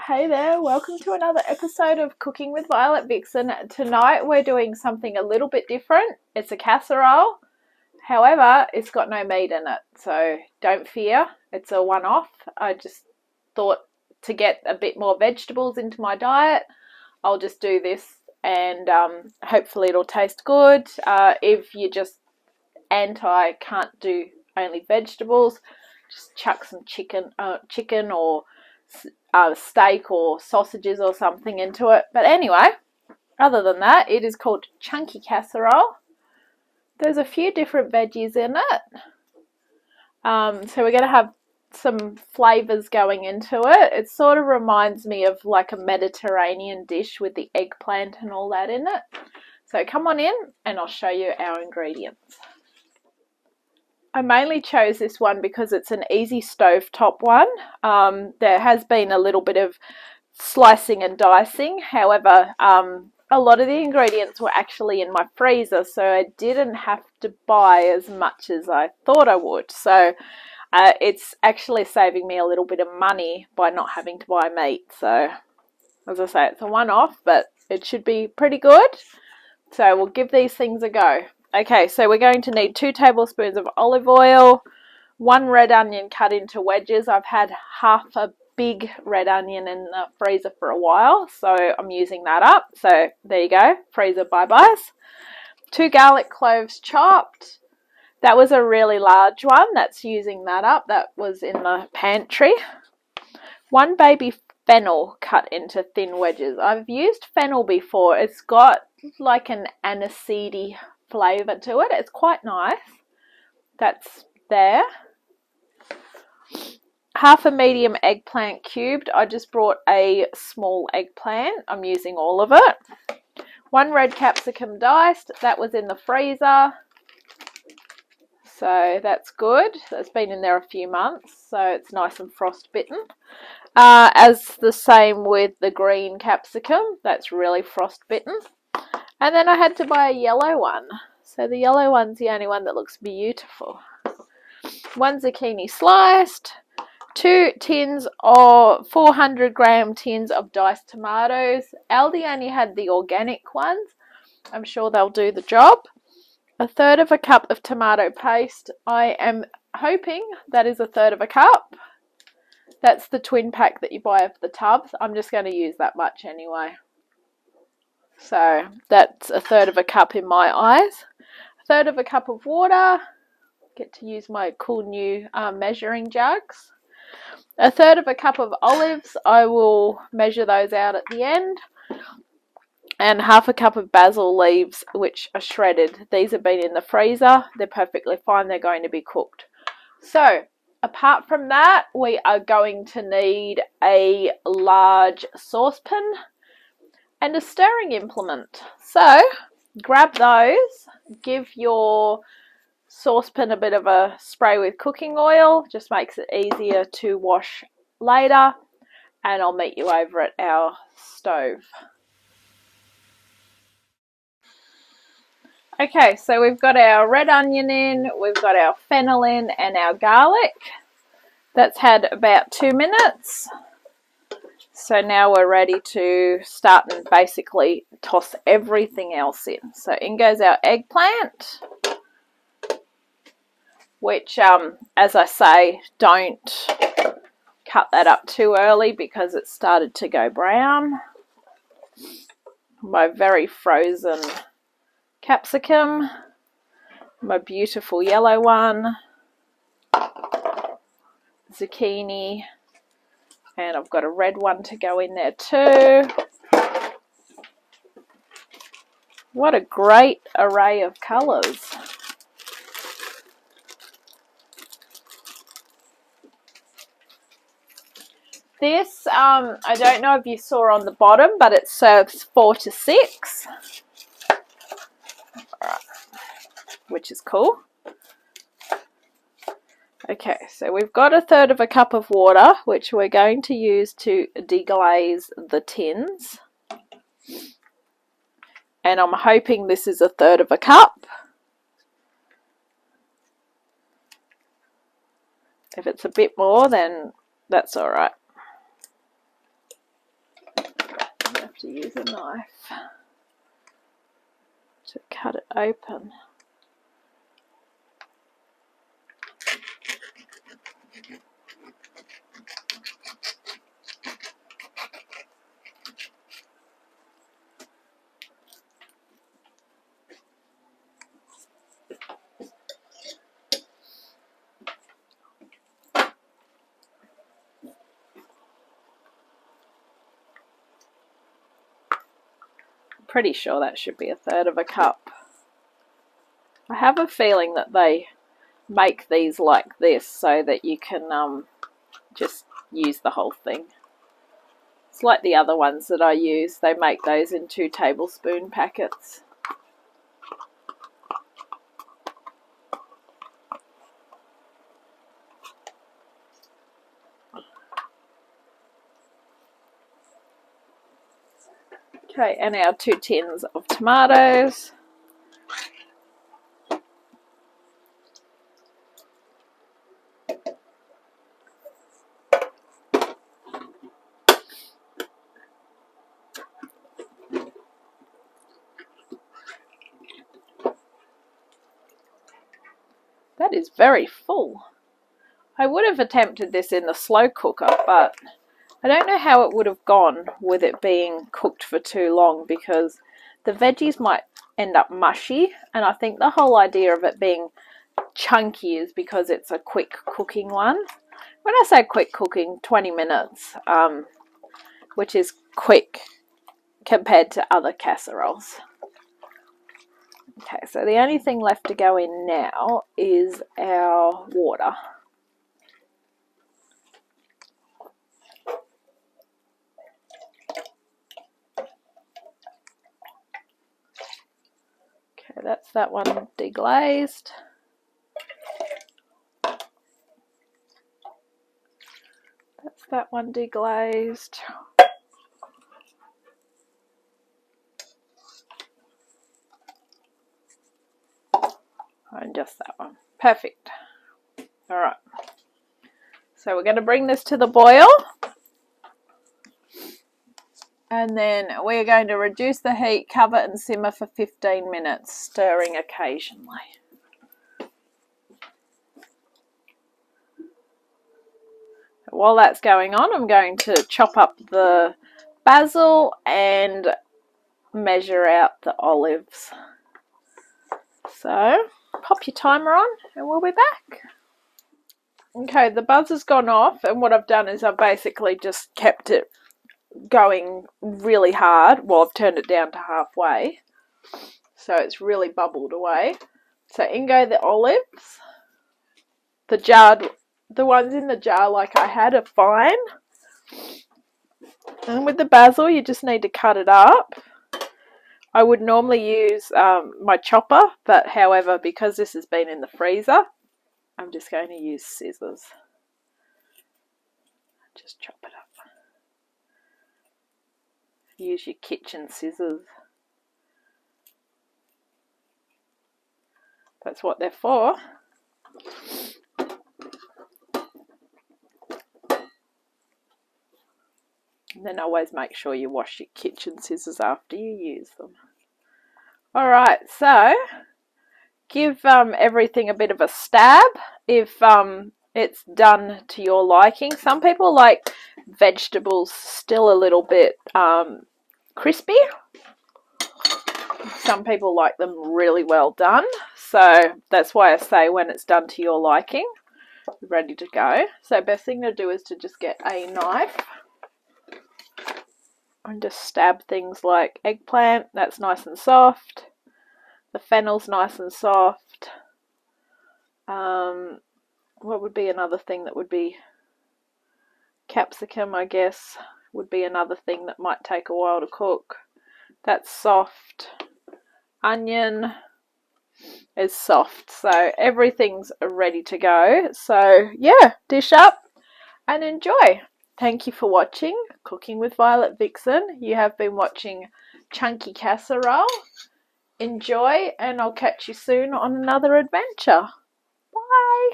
Hey there, welcome to another episode of Cooking with Violet Vixen. Tonight we're doing something a little bit different. It's a casserole, however, it's got no meat in it, so don't fear, it's a one-off. I just thought to get a bit more vegetables into my diet, I'll just do this and hopefully it'll taste good. If you just can't do only vegetables, just chuck some chicken or steak or sausages or something into it. But anyway, other than that, it is called chunky casserole. There's a few different veggies in it. So we're going to have some flavors going into it. It sort of reminds me of like a Mediterranean dish with the eggplant and all that in it. So come on in and I'll show you our ingredients. I mainly chose this one because it's an easy stovetop one. There has been a little bit of slicing and dicing. However, a lot of the ingredients were actually in my freezer, so I didn't have to buy as much as I thought I would. So it's actually saving me a little bit of money by not having to buy meat. So as I say, it's a one-off, but it should be pretty good. So we'll give these things a go. Okay, so we're going to need 2 tablespoons of olive oil, 1 red onion cut into wedges. I've had half a big red onion in the freezer for a while, so I'm using that up. So there you go, freezer bye-byes. 2 garlic cloves chopped. That was a really large one, that's using that up. That was in the pantry. 1 baby fennel cut into thin wedges. I've used fennel before. It's got like an aniseedy flavour to it. It's quite nice. That's there. Half a medium eggplant cubed. I just brought a small eggplant. I'm using all of it. 1 red capsicum diced. That was in the freezer. So that's good. That's been in there a few months, so it's nice and frostbitten. As the same with the green capsicum. That's really frostbitten. And then I had to buy a yellow one. So the yellow one's the only one that looks beautiful. 1 zucchini sliced. 2 tins of 400-gram tins of diced tomatoes. Aldi only had the organic ones. I'm sure they'll do the job. 1/3 of a cup of tomato paste. I am hoping that is 1/3 of a cup. That's the twin pack that you buy of the tubs. I'm just going to use that much anyway. So that's 1/3 of a cup in my eyes. 1/3 of a cup of water. Get to use my cool new measuring jugs. 1/3 of a cup of olives. I will measure those out at the end. And 1/2 a cup of basil leaves, which are shredded. These have been in the freezer. They're perfectly fine. They're going to be cooked. So apart from that, we are going to need a large saucepan and a stirring implement. So grab those, give your saucepan a bit of a spray with cooking oil, just makes it easier to wash later, and I'll meet you over at our stove. Okay, so we've got our red onion in, we've got our fennel in and our garlic. That's had about 2 minutes. So now we're ready to start and basically toss everything else in. So in goes our eggplant, which, as I say, don't cut that up too early because it started to go brown. My very frozen capsicum, my beautiful yellow one, zucchini, and I've got a red one to go in there too. What a great array of colours. This, I don't know if you saw on the bottom, but it serves 4 to 6. Alright, which is cool. Okay, so we've got 1/3 of a cup of water, which we're going to use to deglaze the tins. And I'm hoping this is 1/3 of a cup. If it's a bit more, then that's all right. to use a knife to cut it open. Pretty sure that should be 1/3 of a cup. I have a feeling that they make these like this so that you can just use the whole thing. It's like the other ones that I use. They make those in 2 tablespoon packets. Okay, and our 2 tins of tomatoes. That is very full. I would have attempted this in the slow cooker, but I don't know how it would have gone with it being cooked for too long, because the veggies might end up mushy, and I think the whole idea of it being chunky is because it's a quick cooking one. When I say quick cooking, 20 minutes, which is quick compared to other casseroles. Okay, so the only thing left to go in now is our water. Okay, that's that one deglazed. That's that one deglazed. And just that one. Perfect. Alright. So we're going to bring this to the boil. And then we're going to reduce the heat, cover and simmer for 15 minutes, stirring occasionally. While that's going on, I'm going to chop up the basil and measure out the olives. So, pop your timer on and we'll be back. Okay, the buzz has gone off, and what I've done is I've basically just kept it going really hard. Well, I've turned it down to halfway, so it's really bubbled away. So in go the olives. The ones in the jar like I had are fine. And with the basil, you just need to cut it up. I would normally use my chopper, but however, because this has been in the freezer, I'm just going to use scissors. Just chop it up. Use your kitchen scissors. That's what they're for. And then always make sure you wash your kitchen scissors after you use them. Alright, so give everything a bit of a stab if it's done to your liking. Some people like vegetables still a little bit crispy. Some people like them really well done. So that's why I say when it's done to your liking, ready to go. So best thing to do is to just get a knife and just stab things like eggplant. That's nice and soft. The fennel's nice and soft. What would be another thing that would be? Capsicum, I guess, would be another thing that might take a while to cook. That's soft. Onion is soft. So everything's ready to go. So yeah, dish up and enjoy. Thank you for watching Cooking with Violet Vixen. You have been watching Chunky Casserole. Enjoy, and I'll catch you soon on another adventure. Bye.